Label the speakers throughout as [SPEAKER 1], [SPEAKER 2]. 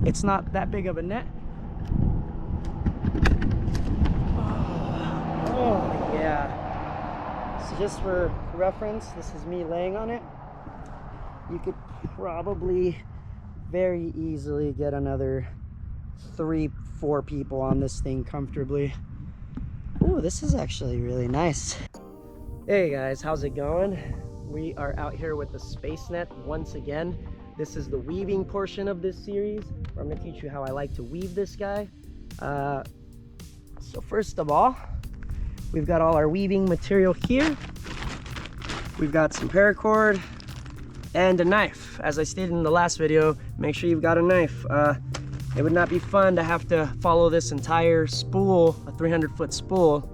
[SPEAKER 1] It's not that big of a net. Oh yeah. So just for reference, this is me laying on it. You could probably very easily get another 3-4 people on this thing comfortably. Ooh, this is actually really nice. Hey guys, how's it going? We are out here with the Spacenet once again. This is the weaving portion of this series, where I'm going to teach you how I like to weave this guy. So first of all, we've got all our weaving material here. We've got some paracord and a knife. As I stated in the last video, make sure you've got a knife. It would not be fun to have to follow this entire spool, a 300-foot spool,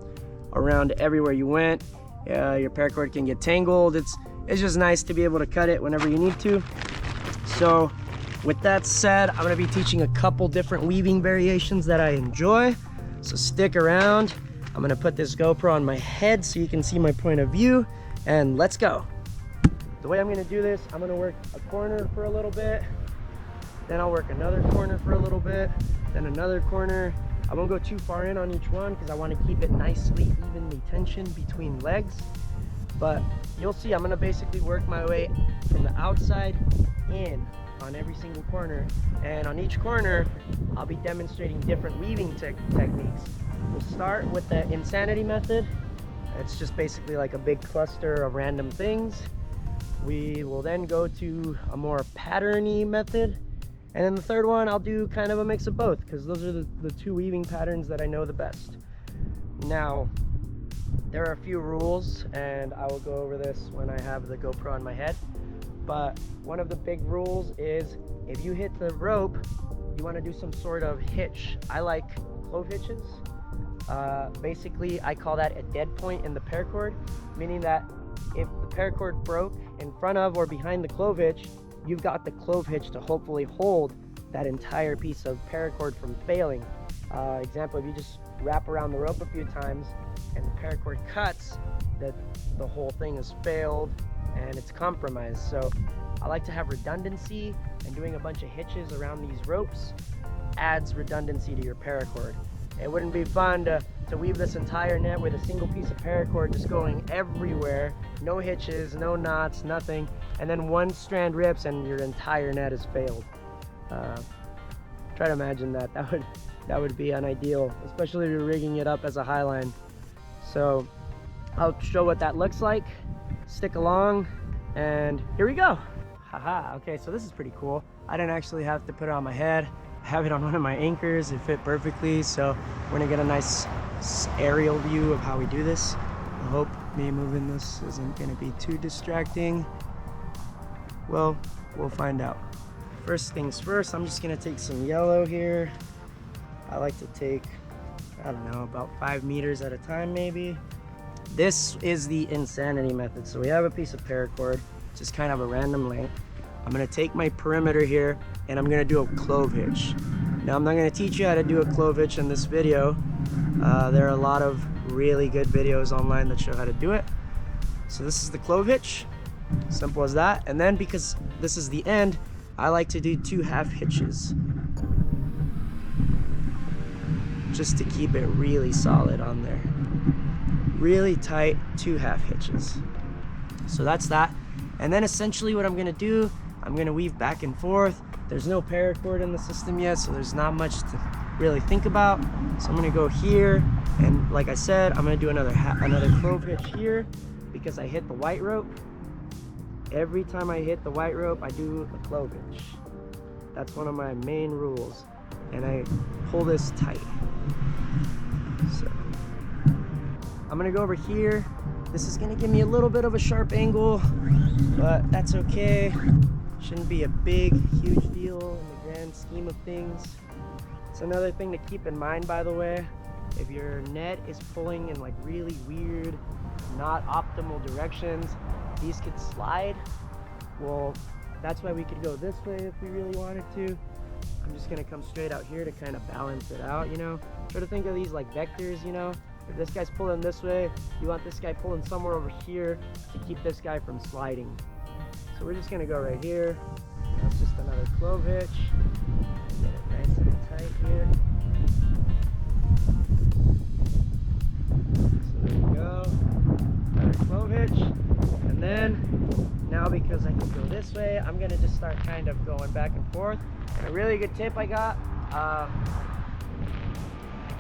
[SPEAKER 1] around everywhere you went. Your paracord can get tangled. It's just nice to be able to cut it whenever you need to. So with that said, I'm going to be teaching a couple different weaving variations that I enjoy. So stick around. I'm going to put this GoPro on my head so you can see my point of view, and let's go. The way I'm going to do this, I'm going to work a corner for a little bit, then I'll work another corner for a little bit, then another corner. I won't go too far in on each one because I want to keep it nicely evenly tensioned between legs. But you'll see I'm going to basically work my way from the outside in on every single corner. And on each corner, I'll be demonstrating different weaving techniques. We'll start with the insanity method. It's just basically like a big cluster of random things. We will then go to a more patterny method. And then the third one, I'll do kind of a mix of both because those are the two weaving patterns that I know the best. Now, there are a few rules, and I will go over this when I have the GoPro on my head. But one of the big rules is if you hit the rope, you want to do some sort of hitch. I like clove hitches. Basically, I call that a dead point in the paracord, meaning that if the paracord broke in front of or behind the clove hitch, you've got the clove hitch to hopefully hold that entire piece of paracord from failing. Example, if you just wrap around the rope a few times and the paracord cuts, that the whole thing has failed and it's compromised. So I like to have redundancy, and doing a bunch of hitches around these ropes adds redundancy to your paracord. It wouldn't be fun to weave this entire net with a single piece of paracord just going everywhere, no hitches, no knots, nothing, and then one strand rips and your entire net has failed. Try to imagine that. That would be unideal, especially if you're rigging it up as a highline. So I'll show what that looks like. Stick along, and here we go. Haha, okay, so this is pretty cool. I didn't actually have to put it on my head. I have it on one of my anchors. It fit perfectly, so we're gonna get a nice aerial view of how we do this. I hope me moving this isn't gonna be too distracting. Well, we'll find out. First things first, I'm just gonna take some yellow here. I like to take, I don't know, about 5 meters at a time maybe. This is the insanity method. So we have a piece of paracord, just kind of a random length. I'm gonna take my perimeter here and I'm gonna do a clove hitch. Now I'm not gonna teach you how to do a clove hitch in this video. There are a lot of really good videos online that show how to do it. So this is the clove hitch, simple as that. And then because this is the end, I like to do 2 half hitches, just to keep it really solid on there. Really tight 2 half hitches. So that's that. And then essentially what I'm gonna do, I'm gonna weave back and forth. There's no paracord in the system yet, so there's not much to really think about. So I'm gonna go here, and like I said, I'm gonna do another clove hitch here because I hit the white rope. Every time I hit the white rope, I do a clove hitch. That's one of my main rules, and I pull this tight. So I'm gonna go over here. This is gonna give me a little bit of a sharp angle, but that's okay. Shouldn't be a big, huge deal in the grand scheme of things. It's another thing to keep in mind, by the way. If your net is pulling in like really weird, not optimal directions, these could slide. Well, that's why we could go this way if we really wanted to. I'm just gonna come straight out here to kind of balance it out, you know? Try to think of these like vectors, you know? If this guy's pulling this way, you want this guy pulling somewhere over here to keep this guy from sliding. So we're just gonna go right here. That's just another clove hitch. And start kind of going back and forth. And a really good tip I got, I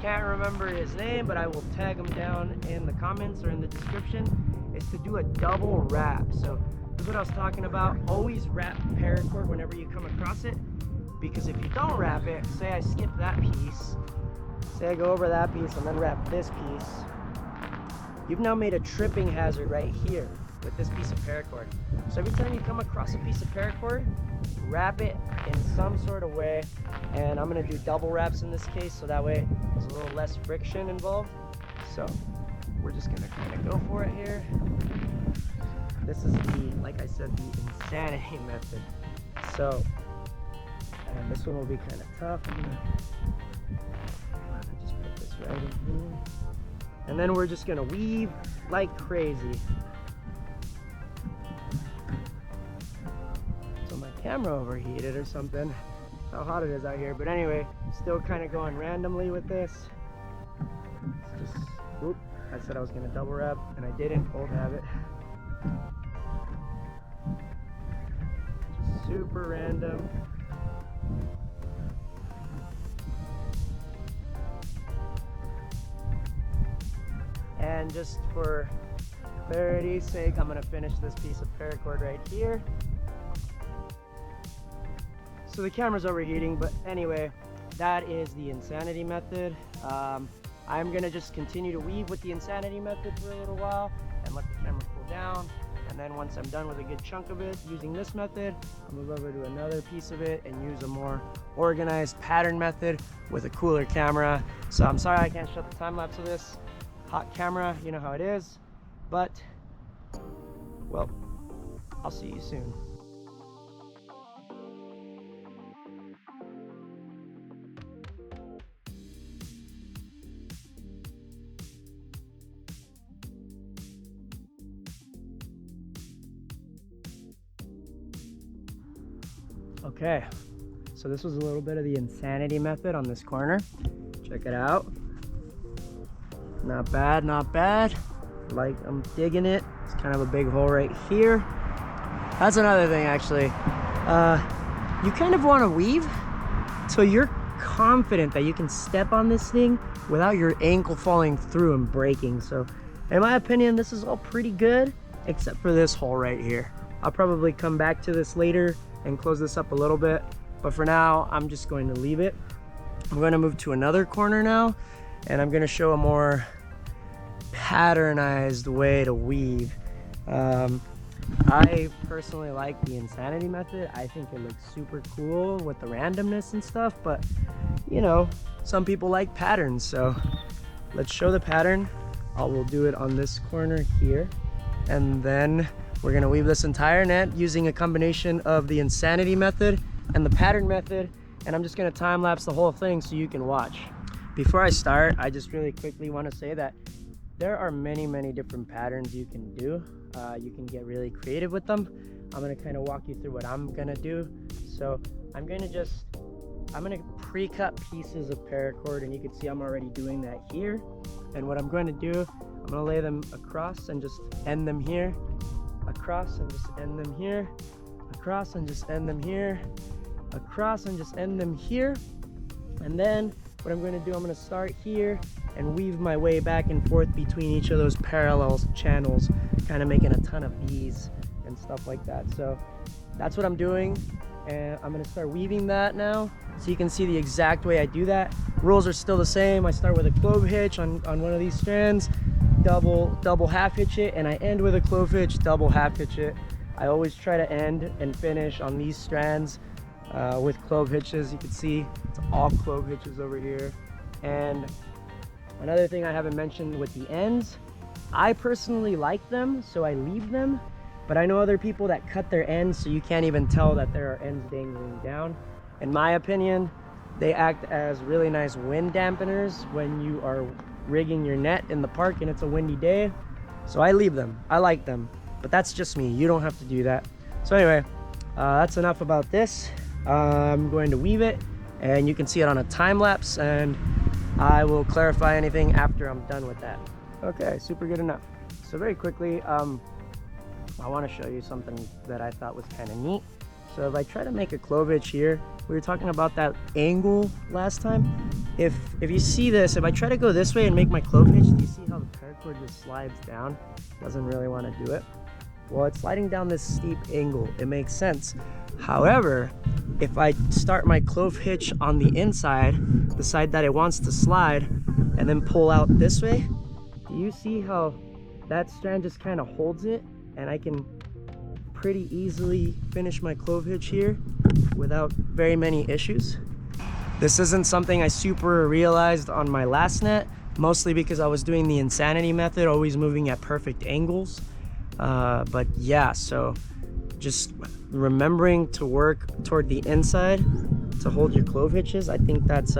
[SPEAKER 1] can't remember his name, but I will tag him down in the comments or in the description, is to do a double wrap. So this is what I was talking about. Always wrap paracord whenever you come across it, because if you don't wrap it, say I skip that piece, say I go over that piece and then wrap this piece, you've now made a tripping hazard right here with this piece of paracord. So every time you come across a piece of paracord, wrap it in some sort of way, and I'm gonna do double wraps in this case, so that way there's a little less friction involved. So we're just gonna kind of go for it here. This is the, like I said, the insanity method. So, and this one will be kind of tough. I'm gonna just put this right in here. And then we're just gonna weave like crazy. So my camera overheated or something. How hot it is out here. But anyway, still kind of going randomly with this. It's just, whoop, I said I was gonna double wrap and I didn't. Old habit. Just super random. And just for clarity's sake, I'm gonna finish this piece of paracord right here. So the camera's overheating, but anyway, that is the insanity method. I'm gonna just continue to weave with the insanity method for a little while and let the camera cool down. And then once I'm done with a good chunk of it using this method, I'll move over to another piece of it and use a more organized pattern method with a cooler camera. So I'm sorry I can't show the time lapse of this. Hot camera, you know how it is, but well, I'll see you soon. Okay, so this was a little bit of the insanity method on this corner. Check it out. Not bad, not bad. Like, I'm digging it. It's kind of a big hole right here. That's another thing, actually. You kind of want to weave so you're confident that you can step on this thing without your ankle falling through and breaking. So, in my opinion, this is all pretty good, except for this hole right here. I'll probably come back to this later and close this up a little bit, but for now, I'm just going to leave it. I'm going to move to another corner now, and I'm going to show a more patternized way to weave. I personally like the insanity method. I think it looks super cool with the randomness and stuff, but you know, some people like patterns, so let's show the pattern. I will do it on this corner here, and then we're gonna weave this entire net using a combination of the insanity method and the pattern method, and I'm just gonna time lapse the whole thing so you can watch. Before I start, I just really quickly want to say that there are many different patterns you can do. You can get really creative with them. I'm gonna kind of walk you through what I'm gonna do. So I'm gonna pre-cut pieces of paracord, and you can see I'm already doing that here. And what I'm going to do, I'm gonna lay them across and just end them here, across and just end them here, across and just end them here, across and just end them here. And then what I'm going to do, I'm going to start here and weave my way back and forth between each of those parallel channels, kind of making a ton of V's and stuff like that. So that's what I'm doing, and I'm going to start weaving that now so you can see the exact way I do that. Rules are still the same. I start with a clove hitch on one of these strands, double half hitch it, and I end with a clove hitch, double half hitch it. I always try to end and finish on these strands with clove hitches. You can see it's all clove hitches over here. And another thing I haven't mentioned with the ends, I personally like them, so I leave them, but I know other people that cut their ends so you can't even tell that there are ends dangling down. In my opinion, they act as really nice wind dampeners when you are rigging your net in the park and it's a windy day. So I leave them. I like them, but that's just me. You don't have to do that. So anyway, that's enough about this. I'm going to weave it, and you can see it on a time lapse, and I will clarify anything after I'm done with that. Okay, super good enough. So very quickly, I want to show you something that I thought was kind of neat. So if I try to make a clove hitch here, we were talking about that angle last time. If you see this, if I try to go this way and make my clove hitch, do you see how the paracord just slides down? Doesn't really want to do it. Well, it's sliding down this steep angle. It makes sense. However, if I start my clove hitch on the inside, the side that it wants to slide, and then pull out this way, do you see how that strand just kind of holds it, and I can pretty easily finish my clove hitch here without very many issues? This isn't something I super realized on my last net, mostly because I was doing the insanity method, always moving at perfect angles. But yeah, so just remembering to work toward the inside to hold your clove hitches, I think that's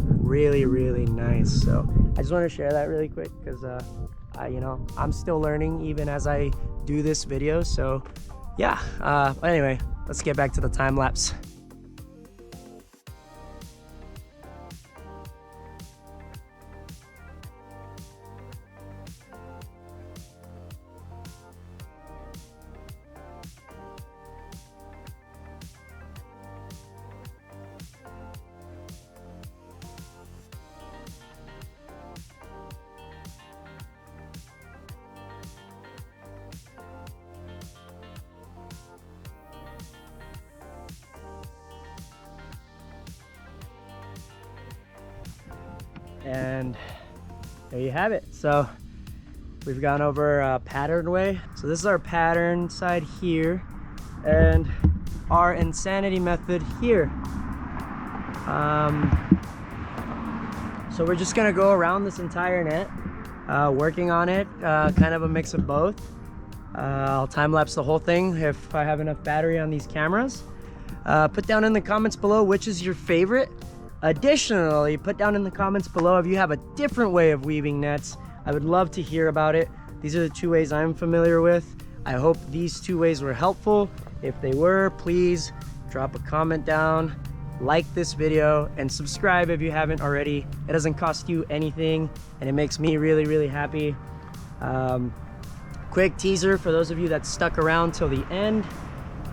[SPEAKER 1] really, really nice. So I just want to share that really quick because I'm still learning even as I do this video. So yeah, anyway, let's get back to the time lapse. And there you have it. So we've gone over pattern way. So this is our pattern side here and our insanity method here. So we're just gonna go around this entire net, working on it, kind of a mix of both. I'll time lapse the whole thing if I have enough battery on these cameras. Put down in the comments below which is your favorite. Additionally, put down in the comments below if you have a different way of weaving nets. I would love to hear about it. These are the two ways I'm familiar with. I hope these two ways were helpful. If they were, please drop a comment down, like this video, and subscribe if you haven't already. It doesn't cost you anything, and it makes me really, really happy. Quick teaser for those of you that stuck around till the end.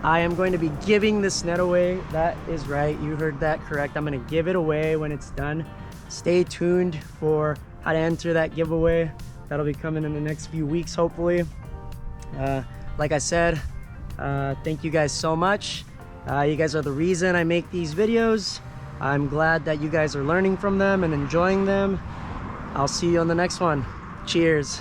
[SPEAKER 1] I am going to be giving this net away. That is right, you heard that correct. I'm gonna give it away when it's done. Stay tuned for how to enter that giveaway. That'll be coming in the next few weeks, hopefully. Like I said, thank you guys so much. You guys are the reason I make these videos. I'm glad that you guys are learning from them and enjoying them. I'll see you on the next one. Cheers.